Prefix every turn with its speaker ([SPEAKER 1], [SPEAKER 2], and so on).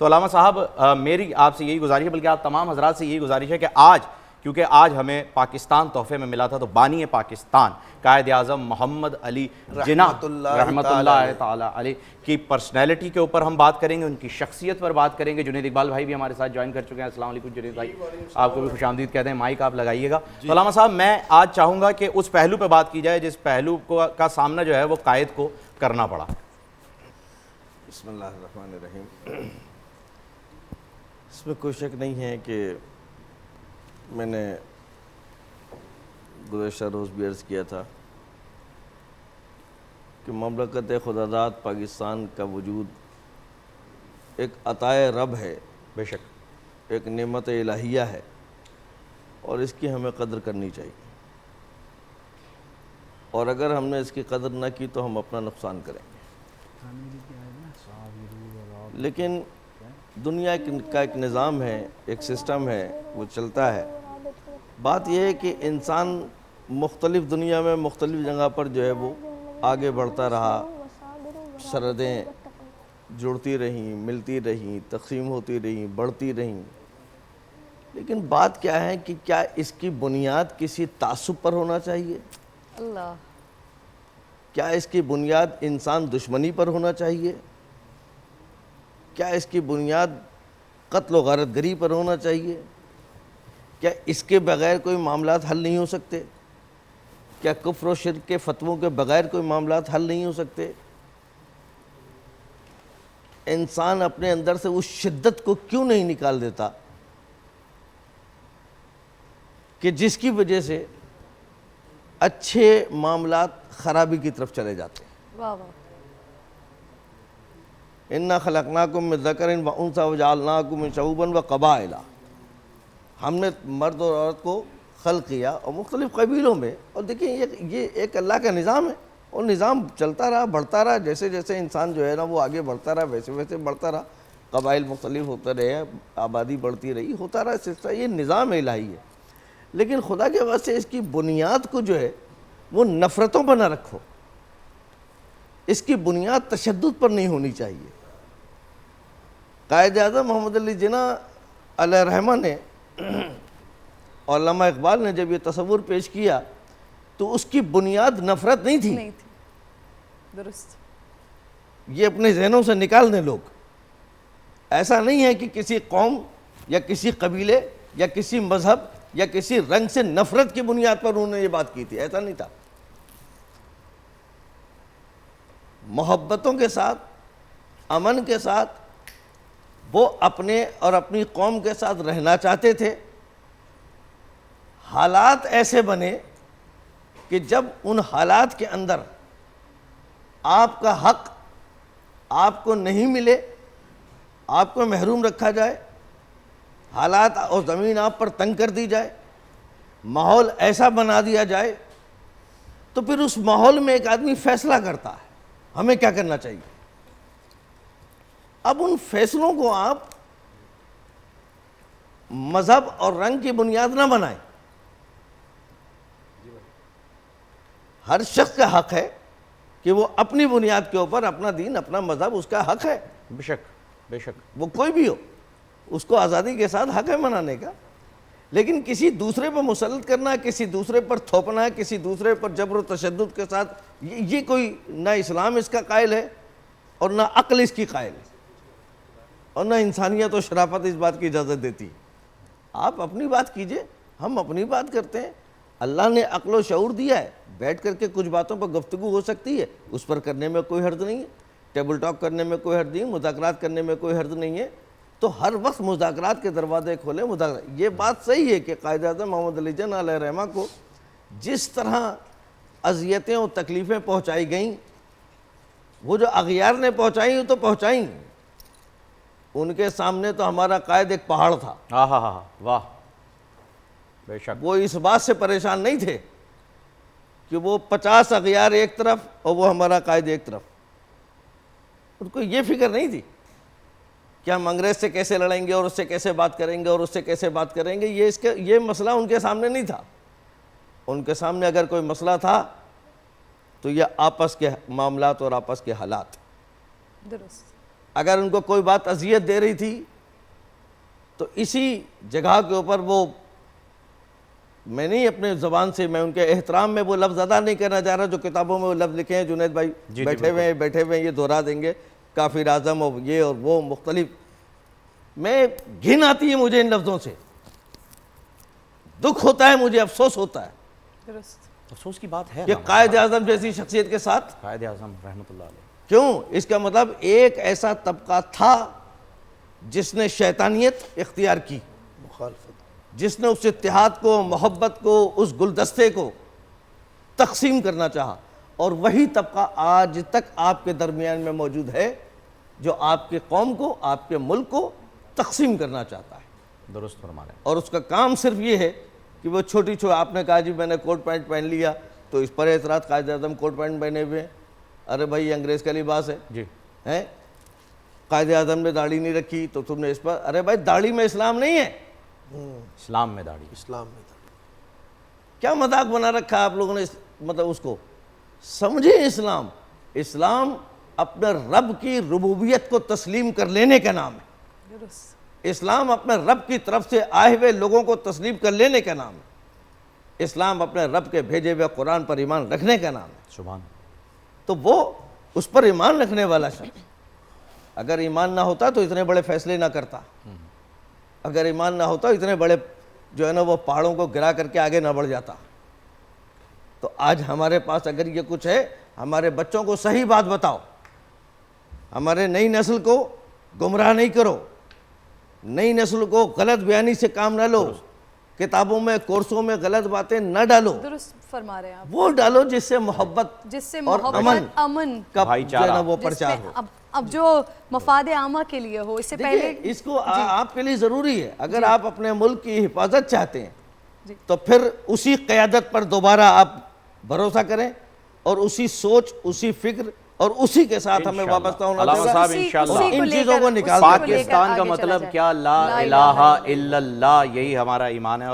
[SPEAKER 1] تو علامہ صاحب میری آپ سے یہی گزارش ہے، بلکہ آپ تمام حضرات سے یہی گزارش ہے کہ آج کیونکہ آج ہمیں پاکستان تحفے میں ملا تھا، تو بانی پاکستان قائد اعظم محمد علی جناح رحمۃ اللہ تعالی علیہ کی پرسنالٹی کے اوپر ہم بات کریں گے، ان کی شخصیت پر بات کریں گے۔ جنید اقبال بھائی بھی ہمارے ساتھ جوائن کر چکے ہیں۔ السلام علیکم جنید بھائی، آپ کو بھی خوش آمدید کہتے ہیں، مائک آپ لگائیے گا۔ تو علامہ صاحب میں آج چاہوں گا کہ اس پہلو پہ بات کی جائے جس پہلو کا سامنا جو ہے وہ قائد کو کرنا پڑا۔
[SPEAKER 2] بسم اللہ الرحمن الرحیم۔ اس میں کوئی شک نہیں ہے کہ میں نے گزشتہ روز بھی عرض کیا تھا کہ مملکت خداداد پاکستان کا وجود ایک عطائے رب ہے،
[SPEAKER 1] بے شک
[SPEAKER 2] ایک نعمت الہیہ ہے، اور اس کی ہمیں قدر کرنی چاہیے، اور اگر ہم نے اس کی قدر نہ کی تو ہم اپنا نقصان کریں گے۔ لیکن دنیا کا ایک نظام ہے، ایک سسٹم ہے، وہ چلتا ہے۔ بات یہ ہے کہ انسان مختلف دنیا میں مختلف جگہ پر جو ہے وہ آگے بڑھتا رہا، سرحدیں جڑتی رہیں، ملتی رہیں، تقسیم ہوتی رہیں، بڑھتی رہیں، لیکن بات کیا ہے کہ کیا اس کی بنیاد کسی تعصب پر ہونا چاہیے؟
[SPEAKER 3] اللہ،
[SPEAKER 2] کیا اس کی بنیاد انسان دشمنی پر ہونا چاہیے؟ کیا اس کی بنیاد قتل و غارت گری پر ہونا چاہیے؟ کیا اس کے بغیر کوئی معاملات حل نہیں ہو سکتے؟ کیا کفر و شرک کے فتووں کے بغیر کوئی معاملات حل نہیں ہو سکتے؟ انسان اپنے اندر سے اس شدت کو کیوں نہیں نکال دیتا کہ جس کی وجہ سے اچھے معاملات خرابی کی طرف چلے جاتے ہیں؟
[SPEAKER 3] واہ واہ،
[SPEAKER 2] اِنَّا خَلَقْنَاكُم مِّن ذَكَرٍ وَأُنثَىٰ وَجَعَلْنَاكُم مِّن شُعُوبًا وَقَبَائِلَ۔ ہم نے مرد اور عورت کو خلق کیا اور مختلف قبیلوں میں، اور دیکھیں یہ ایک اللہ کا نظام ہے، اور نظام چلتا رہا، بڑھتا رہا، جیسے جیسے انسان جو ہے نا وہ آگے بڑھتا رہا ویسے ویسے بڑھتا رہا، قبائل مختلف ہوتے رہے، آبادی بڑھتی رہی، ہوتا رہا سلسلہ، یہ نظام الہی ہے۔ لیکن خدا کے واسطے اس کی بنیاد کو جو ہے وہ نفرتوں پر نہ رکھو، اس کی بنیاد تشدد پر نہیں ہونی چاہیے۔ قائد اعظم محمد علی جناح علیہ رحمہ نے اور علامہ اقبال نے جب یہ تصور پیش کیا تو اس کی بنیاد نفرت نہیں تھی،
[SPEAKER 3] نہیں تھی، درست،
[SPEAKER 2] یہ اپنے ذہنوں سے نکال دیں لوگ۔ ایسا نہیں ہے کہ کسی قوم یا کسی قبیلے یا کسی مذہب یا کسی رنگ سے نفرت کی بنیاد پر انہوں نے یہ بات کی تھی، ایسا نہیں تھا۔ محبتوں کے ساتھ، امن کے ساتھ وہ اپنے اور اپنی قوم کے ساتھ رہنا چاہتے تھے۔ حالات ایسے بنے کہ جب ان حالات کے اندر آپ کا حق آپ کو نہیں ملے، آپ کو محروم رکھا جائے، حالات اور زمین آپ پر تنگ کر دی جائے، ماحول ایسا بنا دیا جائے، تو پھر اس ماحول میں ایک آدمی فیصلہ کرتا ہے ہمیں کیا کرنا چاہیے۔ اب ان فیصلوں کو آپ مذہب اور رنگ کی بنیاد نہ بنائیں۔ ہر شخص کا حق ہے کہ وہ اپنی بنیاد کے اوپر اپنا دین، اپنا مذہب، اس کا حق ہے،
[SPEAKER 1] بے شک بے شک،
[SPEAKER 2] وہ کوئی بھی ہو، اس کو آزادی کے ساتھ حق ہے منانے کا۔ لیکن کسی دوسرے پر مسلط کرنا، کسی دوسرے پر تھوپنا، کسی دوسرے پر جبر و تشدد کے ساتھ، یہ کوئی نہ اسلام اس کا قائل ہے اور نہ عقل اس کی قائل ہے، اور نہ انسانیت و شرافت اس بات کی اجازت دیتی۔ آپ اپنی بات کیجئے، ہم اپنی بات کرتے ہیں۔ اللہ نے عقل و شعور دیا ہے، بیٹھ کر کے کچھ باتوں پر گفتگو ہو سکتی ہے، اس پر کرنے میں کوئی حرج نہیں ہے، ٹیبل ٹاک کرنے میں کوئی حرج نہیں ہے، مذاکرات کرنے میں کوئی حرج نہیں ہے، تو ہر وقت مذاکرات کے دروازے کھولیں۔ یہ بات صحیح ہے کہ قائد اعظم محمد علی جناح علیہ رحمہ کو جس طرح اذیتیں اور تکلیفیں پہنچائی گئیں، وہ جو اغیار نے پہنچائیں وہ تو پہنچائیں، ان کے سامنے تو ہمارا قائد ایک پہاڑ تھا۔
[SPEAKER 1] ہاں ہاں ہاں، واہ، بے شک،
[SPEAKER 2] وہ اس بات سے پریشان نہیں تھے کہ وہ 50 اغیار ایک طرف اور وہ ہمارا قائد ایک طرف، ان کو یہ فکر نہیں تھی کہ ہم انگریز سے کیسے لڑیں گے اور اس سے کیسے بات کریں گے اور اس سے کیسے بات کریں گے۔ یہ مسئلہ ان کے سامنے نہیں تھا۔ ان کے سامنے اگر کوئی مسئلہ تھا تو یہ آپس کے معاملات اور آپس کے حالات۔
[SPEAKER 3] درست،
[SPEAKER 2] اگر ان کو کوئی بات اذیت دے رہی تھی تو اسی جگہ کے اوپر وہ، میں نہیں اپنے زبان سے، میں ان کے احترام میں وہ لفظ ادا نہیں کرنا چاہ رہا جو کتابوں میں وہ لفظ لکھے ہیں، جنید بھائی بیٹھے ہوئے ہیں یہ دہرا دیں گے، کافر اعظم اور یہ اور وہ مختلف، میں گھن آتی ہے مجھے ان لفظوں سے، دکھ ہوتا ہے مجھے، افسوس ہوتا ہے
[SPEAKER 3] درست.
[SPEAKER 1] افسوس کی بات ہے
[SPEAKER 2] کہ قائد اعظم جیسی شخصیت کے ساتھ.
[SPEAKER 1] قائد اعظم رحمۃ اللہ علیہ.
[SPEAKER 2] کیوں؟ اس کا مطلب ایک ایسا طبقہ تھا جس نے شیطانیت اختیار کی، جس نے اس اتحاد کو، محبت کو، اس گلدستے کو تقسیم کرنا چاہا، اور وہی طبقہ آج تک آپ کے درمیان میں موجود ہے جو آپ کے قوم کو، آپ کے ملک کو تقسیم کرنا چاہتا ہے.
[SPEAKER 1] درست فرما رہے ہیں.
[SPEAKER 2] اور اس کا کام صرف یہ ہے کہ وہ چھوٹی آپ نے کہا جی میں نے کوٹ پینٹ پہن لیا تو اس پر اعتراض، قائد اعظم کوٹ پینٹ پہنے ہوئے ہیں، ارے بھائی یہ انگریز کا لباس ہے.
[SPEAKER 1] جی.
[SPEAKER 2] ہیں قائد اعظم نے داڑھی نہیں رکھی تو تم نے اس پر، ارے بھائی داڑھی میں اسلام نہیں ہے.
[SPEAKER 1] اسلام میں داڑھی.
[SPEAKER 4] اسلام میں
[SPEAKER 2] کیا مذاق بنا رکھا ہے آپ لوگوں نے، مطلب اس کو سمجھیں. اسلام، اسلام اپنے رب کی ربوبیت کو تسلیم کر لینے کا نام ہے.
[SPEAKER 3] درست.
[SPEAKER 2] اسلام اپنے رب کی طرف سے آئے ہوئے لوگوں کو تسلیم کر لینے کا نام ہے. اسلام اپنے رب کے بھیجے ہوئے قرآن پر ایمان رکھنے کا نام ہے.
[SPEAKER 1] سبحان.
[SPEAKER 2] تو وہ اس پر ایمان رکھنے والا شخص اگر ایمان نہ ہوتا تو اتنے بڑے فیصلے نہ کرتا، اگر ایمان نہ ہوتا اتنے بڑے جو ہے نا وہ پہاڑوں کو گرا کر کے آگے نہ بڑھ جاتا. تو آج ہمارے پاس اگر یہ کچھ ہے، ہمارے بچوں کو صحیح بات بتاؤ، ہمارے نئی نسل کو گمراہ نہیں کرو، نئی نسل کو غلط بیانی سے کام نہ لو، کتابوں میں کورسوں میں غلط باتیں نہ ڈالو،
[SPEAKER 3] درست فرما رہے ہیں آپ.
[SPEAKER 2] وہ ڈالو جس سے محبت
[SPEAKER 3] جس سے
[SPEAKER 2] اور
[SPEAKER 3] محبت، امن
[SPEAKER 2] کا
[SPEAKER 1] بھائی
[SPEAKER 2] جو ہے نا
[SPEAKER 1] چارہ،
[SPEAKER 2] وہ
[SPEAKER 3] جس
[SPEAKER 2] پرچار
[SPEAKER 3] میں
[SPEAKER 2] ہو.
[SPEAKER 3] اب جو مفاد عامہ کے لیے ہو، اس سے پہلے
[SPEAKER 2] دیکھیے اس کو آپ کے لیے ضروری ہے. اگر آپ اپنے ملک کی حفاظت چاہتے ہیں تو پھر اسی قیادت پر دوبارہ آپ بھروسہ کریں اور اسی سوچ، اسی فکر اور اسی کے ساتھ ہمیں وابستہ ہونا
[SPEAKER 1] علامہ
[SPEAKER 2] چاہیے.
[SPEAKER 1] صاحب انشاءاللہ
[SPEAKER 2] ان چیزوں کو نکال
[SPEAKER 1] پاکستان کا مطلب کیا؟ لا الہ الا اللہ، یہی ہمارا ایمان ہے.